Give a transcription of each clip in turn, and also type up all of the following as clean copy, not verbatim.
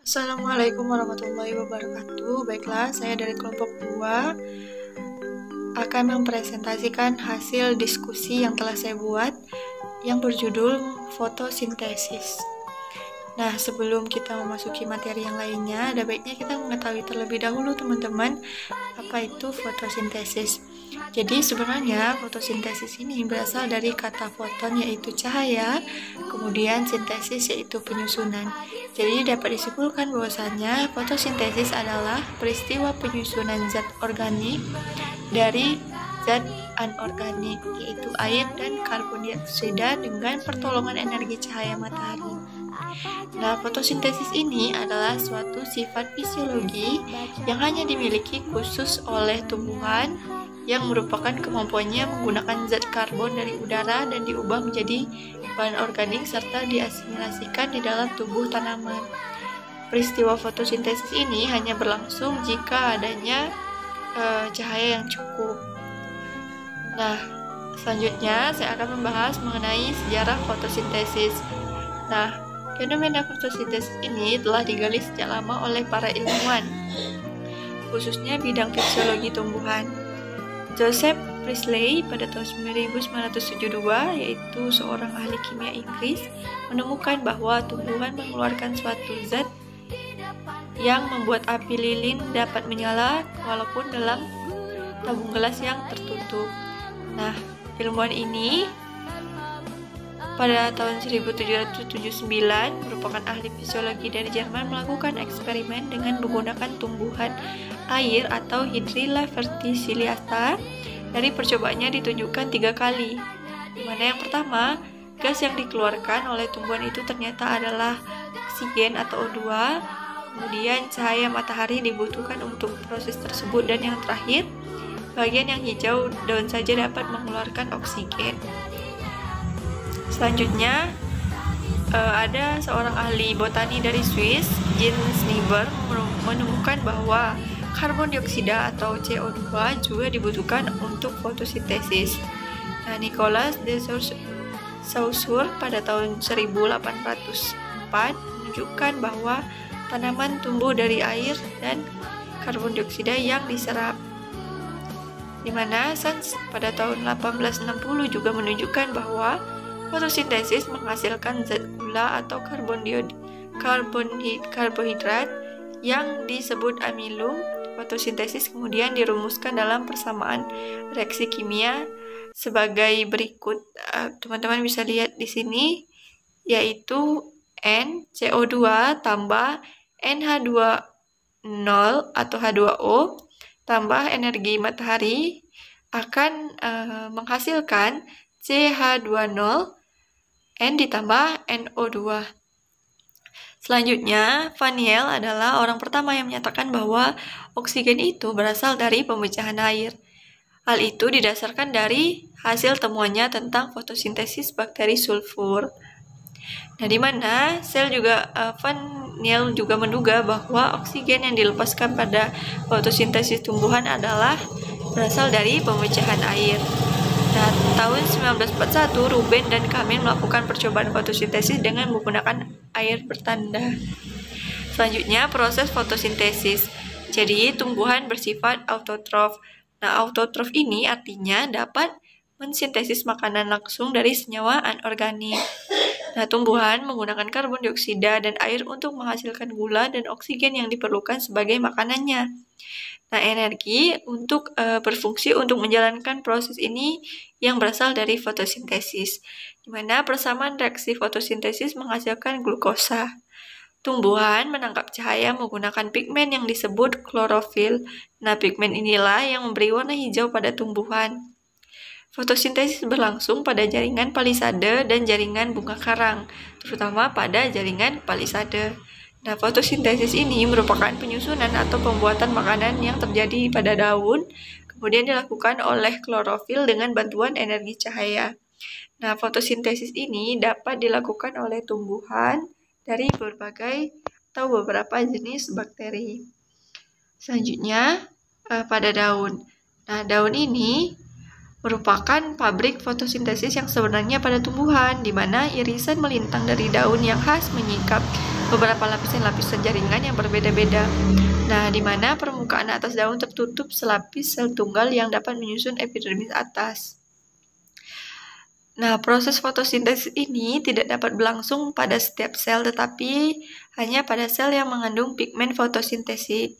Assalamualaikum warahmatullahi wabarakatuh. Baiklah, saya dari kelompok 2 akan mempresentasikan hasil diskusi yang telah saya buat yang berjudul fotosintesis. Nah, sebelum kita memasuki materi yang lainnya, ada baiknya kita mengetahui terlebih dahulu teman-teman apa itu fotosintesis. Jadi sebenarnya fotosintesis ini berasal dari kata foton yaitu cahaya, kemudian sintesis yaitu penyusunan. Jadi dapat disimpulkan bahwasanya fotosintesis adalah peristiwa penyusunan zat organik dari zat anorganik yaitu air dan karbon dioksida dengan pertolongan energi cahaya matahari. Nah, fotosintesis ini adalah suatu sifat fisiologi yang hanya dimiliki khusus oleh tumbuhan yang merupakan kemampuannya menggunakan zat karbon dari udara dan diubah menjadi bahan organik serta diasimilasikan di dalam tubuh tanaman. Peristiwa fotosintesis ini hanya berlangsung jika adanya cahaya yang cukup. Nah, selanjutnya saya akan membahas mengenai sejarah fotosintesis. Nah, fenomena fotosintesis ini telah digali sejak lama oleh para ilmuwan, khususnya bidang fisiologi tumbuhan. Joseph Priestley pada tahun 1972, yaitu seorang ahli kimia Inggris, menemukan bahwa tumbuhan mengeluarkan suatu zat yang membuat api lilin dapat menyala walaupun dalam tabung gelas yang tertutup. Nah, ilmuwan ini pada tahun 1779 merupakan ahli fisiologi dari Jerman melakukan eksperimen dengan menggunakan tumbuhan air atau Hydrilla verticillata. Dari percobaannya ditunjukkan 3 kali, di mana yang pertama, gas yang dikeluarkan oleh tumbuhan itu ternyata adalah oksigen atau O2, kemudian cahaya matahari dibutuhkan untuk proses tersebut, dan yang terakhir, bagian yang hijau daun saja dapat mengeluarkan oksigen. Selanjutnya, ada seorang ahli botani dari Swiss, Jean Schnieber, menemukan bahwa karbon dioksida atau CO2 juga dibutuhkan untuk fotosintesis. Nah, Nicolas de Saussure pada tahun 1804 menunjukkan bahwa tanaman tumbuh dari air dan karbon dioksida yang diserap. Di mana Sanz pada tahun 1860 juga menunjukkan bahwa fotosintesis menghasilkan zat gula atau karbohidrat yang disebut amilum. Fotosintesis kemudian dirumuskan dalam persamaan reaksi kimia sebagai berikut. Teman-teman bisa lihat di sini, yaitu N CO2 tambah NH2O atau H2O tambah energi matahari akan menghasilkan CH2O N ditambah NO2. Selanjutnya, Van Yel adalah orang pertama yang menyatakan bahwa oksigen itu berasal dari pemecahan air. Hal itu didasarkan dari hasil temuannya tentang fotosintesis bakteri sulfur. Nah, di mana Van Yel juga menduga bahwa oksigen yang dilepaskan pada fotosintesis tumbuhan adalah berasal dari pemecahan air. Nah, tahun 1941, Ruben dan Kamin melakukan percobaan fotosintesis dengan menggunakan air bertanda. Selanjutnya, proses fotosintesis. Jadi, tumbuhan bersifat autotrof. Nah, autotrof ini artinya dapat mensintesis makanan langsung dari senyawa anorganik. Nah, tumbuhan menggunakan karbon dioksida dan air untuk menghasilkan gula dan oksigen yang diperlukan sebagai makanannya. Nah, energi untuk berfungsi untuk menjalankan proses ini yang berasal dari fotosintesis, di mana persamaan reaksi fotosintesis menghasilkan glukosa. Tumbuhan menangkap cahaya menggunakan pigmen yang disebut klorofil. Nah, pigmen inilah yang memberi warna hijau pada tumbuhan. Fotosintesis berlangsung pada jaringan palisade dan jaringan bunga karang, terutama pada jaringan palisade. Nah, fotosintesis ini merupakan penyusunan atau pembuatan makanan yang terjadi pada daun, kemudian dilakukan oleh klorofil dengan bantuan energi cahaya. Nah, fotosintesis ini dapat dilakukan oleh tumbuhan dari berbagai atau beberapa jenis bakteri. Selanjutnya, pada daun. Nah, daun ini merupakan pabrik fotosintesis yang sebenarnya pada tumbuhan, di mana irisan melintang dari daun yang khas menyingkap beberapa lapisan jaringan yang berbeda-beda. Nah, di mana permukaan atas daun tertutup selapis sel tunggal yang dapat menyusun epidermis atas. Nah, proses fotosintesis ini tidak dapat berlangsung pada setiap sel, tetapi hanya pada sel yang mengandung pigmen fotosintesis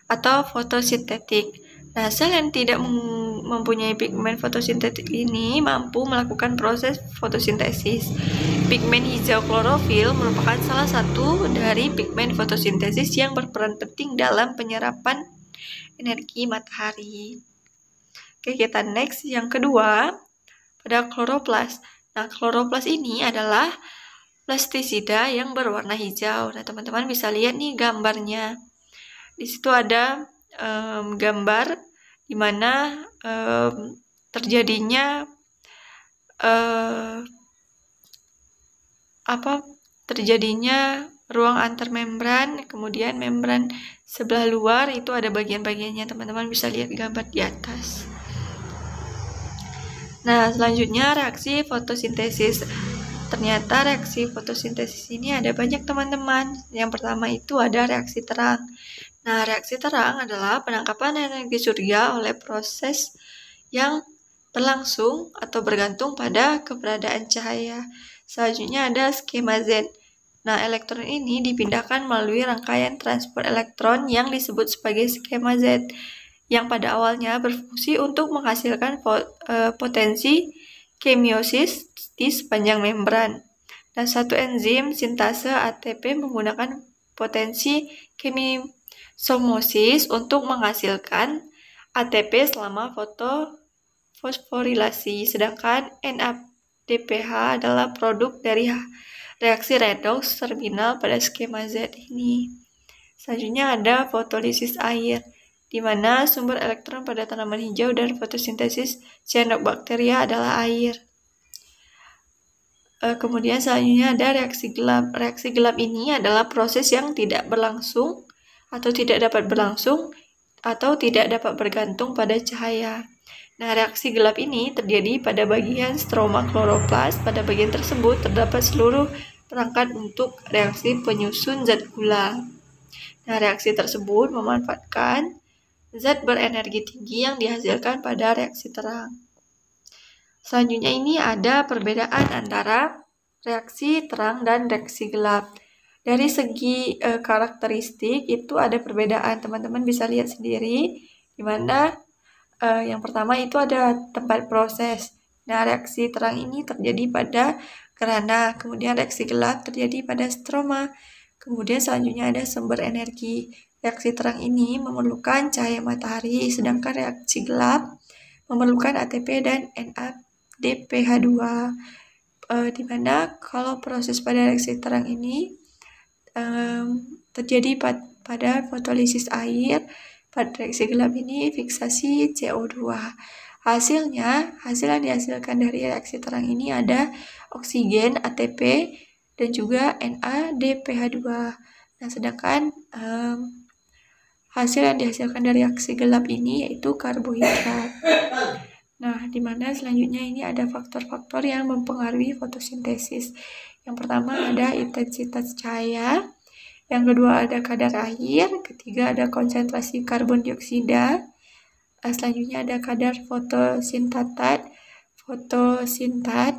atau fotosintetik. Nah, sel yang tidak mempunyai pigmen fotosintetik ini mampu melakukan proses fotosintesis. Pigmen hijau klorofil merupakan salah satu dari pigmen fotosintesis yang berperan penting dalam penyerapan energi matahari. Oke, kita next. Yang kedua, pada kloroplas. Nah, kloroplas ini adalah plastisida yang berwarna hijau. Nah, teman-teman bisa lihat nih gambarnya. Di situ ada gambar di mana terjadinya ruang antar membran, kemudian membran sebelah luar itu ada bagian-bagiannya. Teman-teman bisa lihat gambar di atas. Nah, selanjutnya reaksi fotosintesis. Ternyata reaksi fotosintesis ini ada banyak, teman-teman. Yang pertama itu ada reaksi terang. Nah, reaksi terang adalah penangkapan energi surya oleh proses yang berlangsung atau bergantung pada keberadaan cahaya. Selanjutnya ada skema Z. Nah, elektron ini dipindahkan melalui rangkaian transport elektron yang disebut sebagai skema Z, yang pada awalnya berfungsi untuk menghasilkan potensi kemiosis di sepanjang membran. Dan satu enzim sintase ATP menggunakan potensi kemisomosis untuk menghasilkan ATP selama fosforilasi, sedangkan NADPH adalah produk dari reaksi redoks terminal pada skema Z ini. Selanjutnya ada fotolisis air, di mana sumber elektron pada tanaman hijau dan fotosintesis cyanobacteria adalah air. Kemudian selanjutnya ada reaksi gelap. Reaksi gelap ini adalah proses yang tidak berlangsung atau tidak dapat berlangsung atau tidak dapat bergantung pada cahaya. Nah, reaksi gelap ini terjadi pada bagian stroma kloroplas. Pada bagian tersebut terdapat seluruh perangkat untuk reaksi penyusun zat gula. Nah, reaksi tersebut memanfaatkan zat berenergi tinggi yang dihasilkan pada reaksi terang. Selanjutnya ini ada perbedaan antara reaksi terang dan reaksi gelap. Dari segi karakteristik itu ada perbedaan, teman-teman bisa lihat sendiri, di mana yang pertama itu ada tempat proses. Nah, reaksi terang ini terjadi pada gerhana, kemudian reaksi gelap terjadi pada stroma. Kemudian selanjutnya ada sumber energi. Reaksi terang ini memerlukan cahaya matahari, sedangkan reaksi gelap memerlukan ATP dan NADPH2. Di mana kalau proses pada reaksi terang ini terjadi pada fotolisis air, pada reaksi gelap ini fiksasi CO2. Hasil yang dihasilkan dari reaksi terang ini ada oksigen, ATP, dan juga NADPH2. Nah, sedangkan hasil yang dihasilkan dari reaksi gelap ini yaitu karbohidrat. Nah, di mana selanjutnya ini ada faktor-faktor yang mempengaruhi fotosintesis. Yang pertama ada intensitas cahaya, yang kedua ada kadar air, ketiga ada konsentrasi karbon dioksida, selanjutnya ada kadar fotosintat,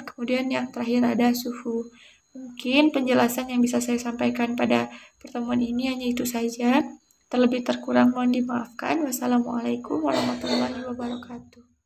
kemudian yang terakhir ada suhu. Mungkin penjelasan yang bisa saya sampaikan pada pertemuan ini hanya itu saja. Terlebih terkurang mohon dimaafkan. Wassalamualaikum warahmatullahi wabarakatuh.